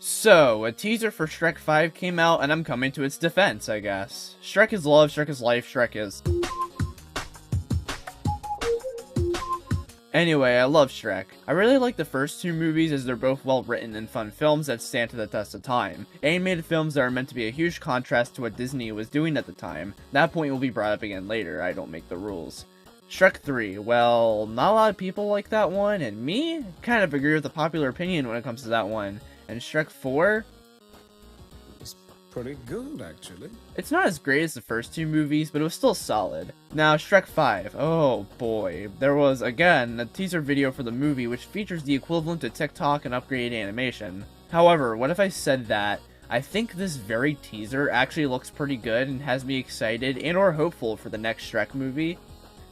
So, a teaser for Shrek 5 came out, and I'm coming to its defense, I guess. Shrek is love, Shrek is life, Shrek is... Anyway, I love Shrek. I really like the first two movies as they're both well written and fun films that stand to the test of time. Animated films that are meant to be a huge contrast to what Disney was doing at the time. That point will be brought up again later, I don't make the rules. Shrek 3, well, not a lot of people like that one, and me? Kind of agree with the popular opinion when it comes to that one. And Shrek 4? It's pretty good, actually. It's not as great as the first two movies, but it was still solid. Now, Shrek 5. Oh boy. There was, again, a teaser video for the movie which features the equivalent to TikTok and upgraded animation. However, what if I said that I think this very teaser actually looks pretty good and has me excited and or hopeful for the next Shrek movie?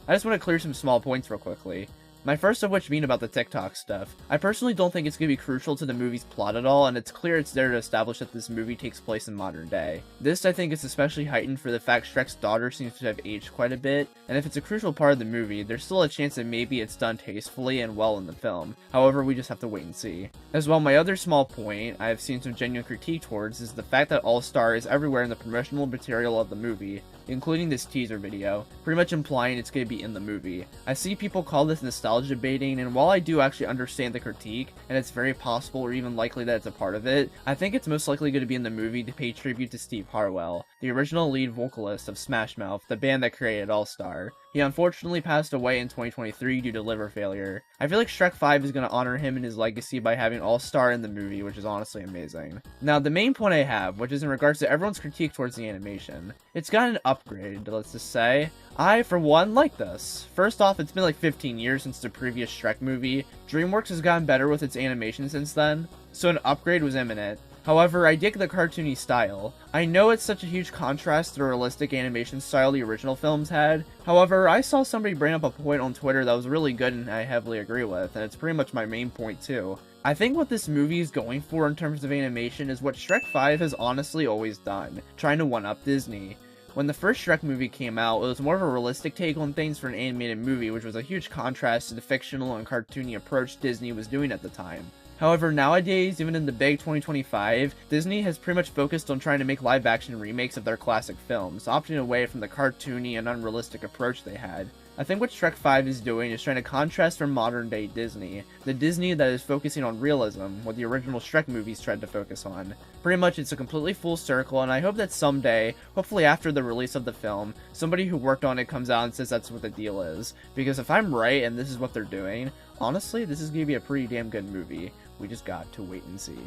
I just want to clear some small points real quickly. My first of which being about the TikTok stuff. I personally don't think it's going to be crucial to the movie's plot at all, and it's clear it's there to establish that this movie takes place in modern day. This, I think, is especially heightened for the fact Shrek's daughter seems to have aged quite a bit, and if it's a crucial part of the movie, there's still a chance that maybe it's done tastefully and well in the film. However, we just have to wait and see. As well, my other small point I have seen some genuine critique towards is the fact that All-Star is everywhere in the promotional material of the movie, including this teaser video, pretty much implying it's going to be in the movie. I see people call this nostalgia baiting, and while I do actually understand the critique, and it's very possible or even likely that it's a part of it, I think it's most likely going to be in the movie to pay tribute to Steve Harwell, the original lead vocalist of Smash Mouth, the band that created All-Star. He unfortunately passed away in 2023 due to liver failure. I feel like Shrek 5 is going to honor him and his legacy by having All-Star in the movie, which is honestly amazing. Now, the main point I have, which is in regards to everyone's critique towards the animation. It's got an upgrade, let's just say. I, for one, like this. First off, it's been like 15 years since the previous Shrek movie. DreamWorks has gotten better with its animation since then, so an upgrade was imminent. However, I dig the cartoony style. I know it's such a huge contrast to the realistic animation style the original films had. However, I saw somebody bring up a point on Twitter that was really good and I heavily agree with, and it's pretty much my main point too. I think what this movie is going for in terms of animation is what Shrek 5 has honestly always done, trying to one-up Disney. When the first Shrek movie came out, it was more of a realistic take on things for an animated movie, which was a huge contrast to the fictional and cartoony approach Disney was doing at the time. However, nowadays, even in the big 2025, Disney has pretty much focused on trying to make live-action remakes of their classic films, opting away from the cartoony and unrealistic approach they had. I think what Shrek 5 is doing is trying to contrast from modern-day Disney, the Disney that is focusing on realism, what the original Shrek movies tried to focus on. Pretty much it's a completely full circle, and I hope that someday, hopefully after the release of the film, somebody who worked on it comes out and says that's what the deal is. Because if I'm right and this is what they're doing, honestly, this is going to be a pretty damn good movie. We just got to wait and see.